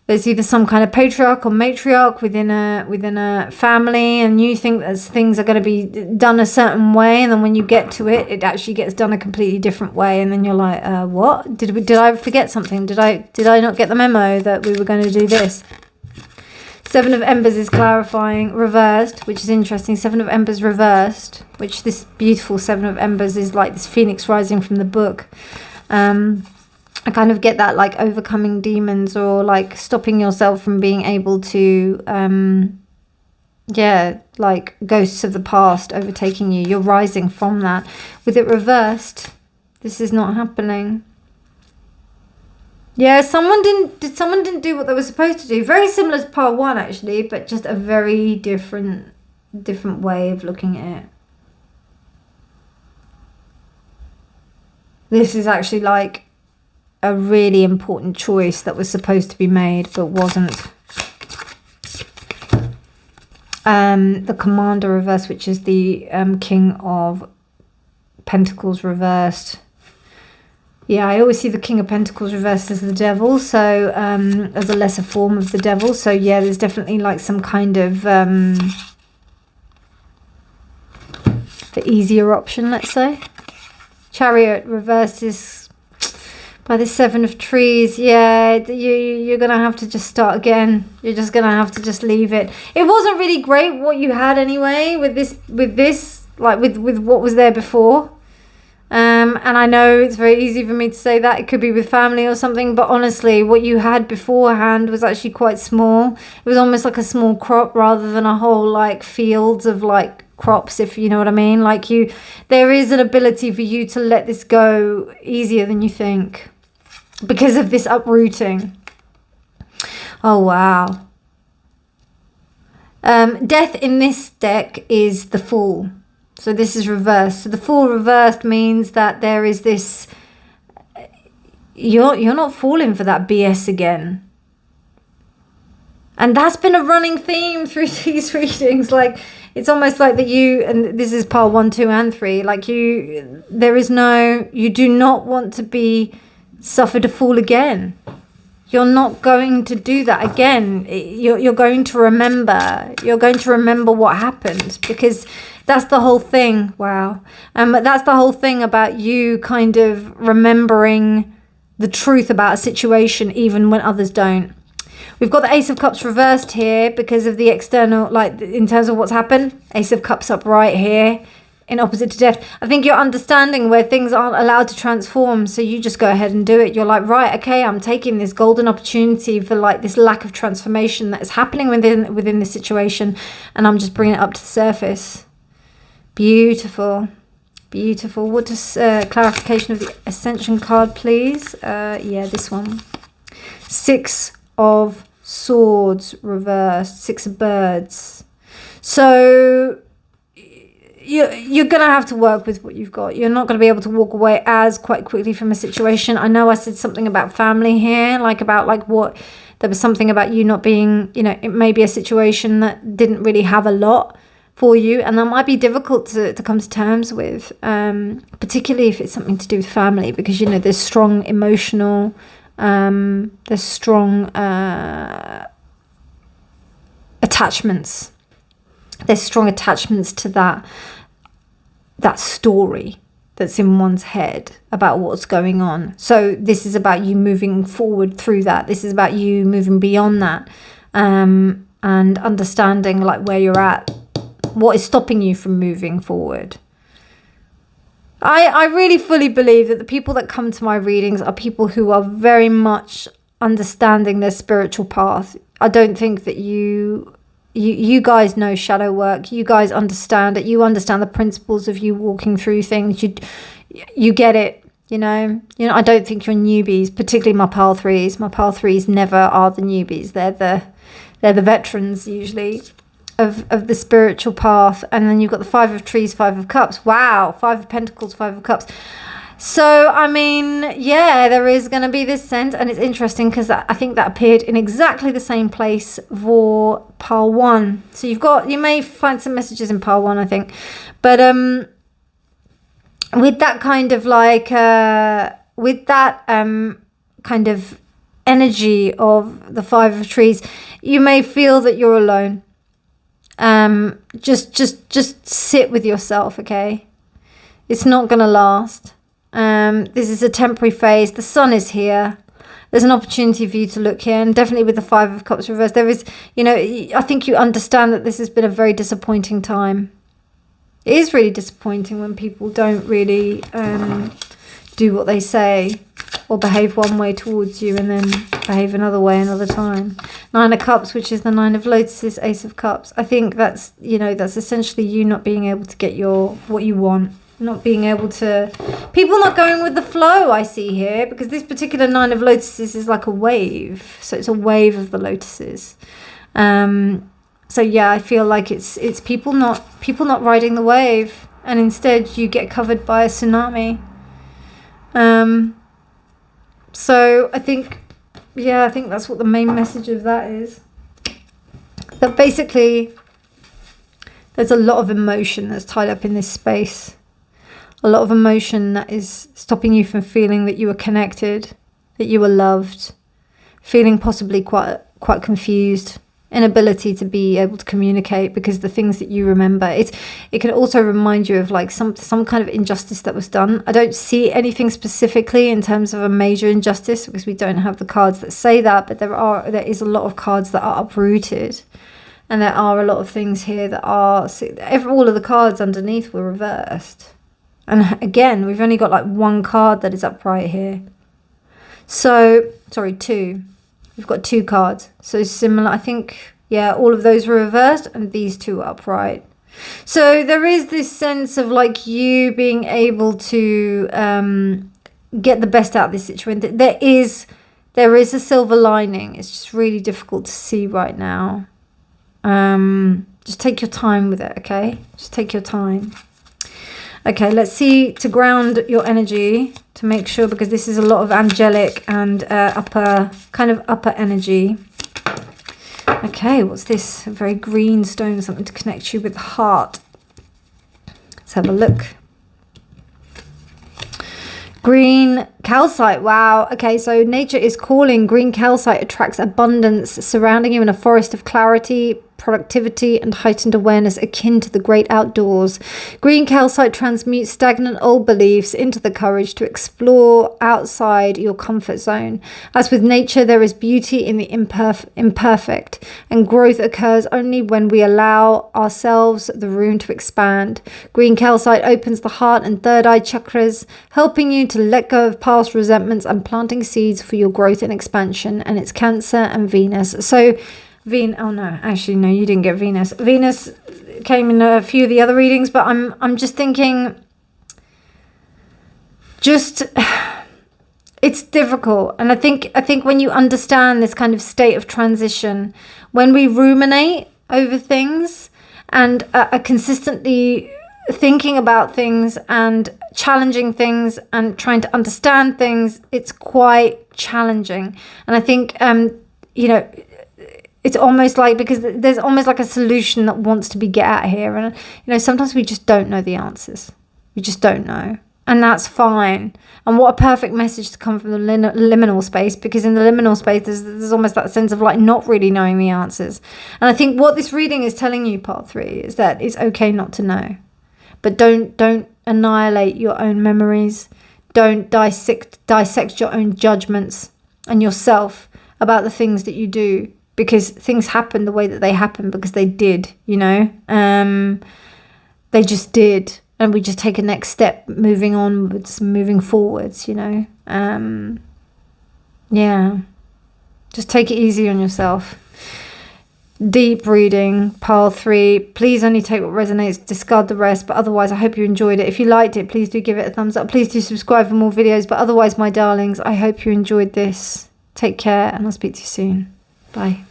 there's either some kind of patriarch or matriarch within a family, and you think that things are going to be done a certain way, and then when you get to it, it actually gets done a completely different way, and then you're like, what? Did I forget something? Did I not get the memo that we were going to do this? Seven of Embers is clarifying, reversed, which is interesting. Seven of Embers reversed, which this beautiful Seven of Embers is like this phoenix rising from the book. I kind of get that like overcoming demons, or like stopping yourself from being able to, like ghosts of the past overtaking you. You're rising from that. With it reversed, this is not happening. Yeah, someone didn't do what they were supposed to do. Very similar to part one, actually, but just a very different way of looking at it. This is actually like a really important choice that was supposed to be made, but wasn't. The Commander reversed, which is the King of Pentacles reversed. Yeah, I always see the King of Pentacles reversed as the devil, so as a lesser form of the devil. So yeah, there's definitely like some kind of the easier option, let's say. Chariot reversed is by the Seven of Trees. Yeah, you're gonna have to just start again. You're just gonna have to just leave it. It wasn't really great what you had anyway with this like with what was there before. And I know it's very easy for me to say that it could be with family or something, but honestly, what you had beforehand was actually quite small. It was almost like a small crop rather than a whole like fields of like crops, if you know what I mean. Like there is an ability for you to let this go easier than you think because of this uprooting. Oh wow. Death in this deck is the Fool. So this is reversed. So the Fool reversed means that there is this, you're not falling for that BS again. And that's been a running theme through these readings. Like, it's almost like that you, and this is part 1, 2, and 3, like you do not want to be suffered a fall again. You're not going to do that again. You're going to remember. You're going to remember what happened, because that's the whole thing. Wow. But that's the whole thing about you kind of remembering the truth about a situation even when others don't. We've got the Ace of Cups reversed here because of the external, like in terms of what's happened. Ace of Cups upright here in opposite to Death. I think you're understanding where things aren't allowed to transform, so you just go ahead and do it. You're like, right, okay, I'm taking this golden opportunity for like this lack of transformation that is happening within this situation, and I'm just bringing it up to the surface. Beautiful. Beautiful. What does clarification of the Ascension card, please? Yeah, this one. 6 of Swords reversed. 6 of Birds. So you're going to have to work with what you've got. You're not going to be able to walk away as quite quickly from a situation. I know I said something about family here, like about like what there was something about you not being, you know, it may be a situation that didn't really have a lot for you, and that might be difficult to come to terms with, particularly if it's something to do with family, because, you know, there's strong emotional, there's strong attachments. There's strong attachments to that story that's in one's head about what's going on. So this is about you moving forward through that. This is about you moving beyond that, and understanding like where you're at, what is stopping you from moving forward. I really fully believe that the people that come to my readings are people who are very much understanding their spiritual path. I don't think that you guys know shadow work. You guys understand it. You understand the principles of you walking through things. You get it. You know. I don't think you're newbies, particularly my pile threes. My pile threes never are the newbies. They're the veterans usually of the spiritual path. And then you've got the 5 of trees, 5 of cups. Wow, 5 of pentacles, 5 of cups. So, I mean, yeah, there is going to be this sense, and it's interesting because I think that appeared in exactly the same place for pile 1. So you may find some messages in pile 1, I think. But with that kind of like, with that kind of energy of the 5 of trees, you may feel that you're alone. Just sit with yourself, okay? It's not going to last. This is a temporary phase. The sun is here. There's an opportunity for you to look here, and definitely with the 5 of cups reversed, there is, you know, I think you understand that this has been a very disappointing time. It is really disappointing when people don't really do what they say, or behave one way towards you and then behave another way another time. 9 of cups, which is the 9 of lotuses, ace of cups. I think that's, you know, that's essentially you not being able to get what you want. Not being able to, people not going with the flow, I see here, because this particular 9 of lotuses is like a wave. So it's a wave of the lotuses. So yeah, I feel like it's people not riding the wave, and instead you get covered by a tsunami. So I think that's what the main message of that is. That basically there's a lot of emotion that's tied up in this space. A lot of emotion that is stopping you from feeling that you are connected, that you are loved, feeling possibly quite confused, inability to be able to communicate because the things that you remember, it can also remind you of like some kind of injustice that was done. I don't see anything specifically in terms of a major injustice because we don't have the cards that say that, but there is a lot of cards that are uprooted, and there are a lot of things here that are, all of the cards underneath were reversed. And again, we've only got like 1 card that is upright here. So, sorry, 2. We've got 2 cards. So similar, I think, yeah, all of those were reversed and these 2 are upright. So there is this sense of like you being able to get the best out of this situation. There is a silver lining. It's just really difficult to see right now. Just take your time with it, okay? Just take your time. Okay, let's see, to ground your energy, to make sure, because this is a lot of angelic and upper energy. Okay, what's this? A very green stone, something to connect you with the heart. Let's have a look. Green calcite, wow. Okay, so nature is calling. Green calcite attracts abundance, surrounding you in a forest of clarity, productivity and heightened awareness akin to the great outdoors. Green calcite transmutes stagnant old beliefs into the courage to explore outside your comfort zone. As with nature, there is beauty in the imperfect, and growth occurs only when we allow ourselves the room to expand. Green calcite opens the heart and third eye chakras, helping you to let go of past resentments and planting seeds for your growth and expansion. And it's Cancer and Venus. So oh no, actually no, you didn't get Venus. Venus came in a few of the other readings, but I'm just thinking, it's difficult. And I think when you understand this kind of state of transition, when we ruminate over things and are consistently thinking about things and challenging things and trying to understand things, it's quite challenging. And I think, you know, it's almost like, because there's almost like a solution that wants to be get at here. And, you know, sometimes we just don't know the answers. We just don't know. And that's fine. And what a perfect message to come from the liminal space, because in the liminal space, there's almost that sense of like not really knowing the answers. And I think what this reading is telling you, part 3, is that it's okay not to know. But don't annihilate your own memories. Don't dissect your own judgments and yourself about the things that you do, because things happen the way that they happen because they did, you know. They just did. And we just take a next step, moving onwards, moving forwards, you know. Yeah. Just take it easy on yourself. Deep reading, pile 3. Please only take what resonates, discard the rest. But otherwise, I hope you enjoyed it. If you liked it, please do give it a thumbs up. Please do subscribe for more videos. But otherwise, my darlings, I hope you enjoyed this. Take care, and I'll speak to you soon. Bye.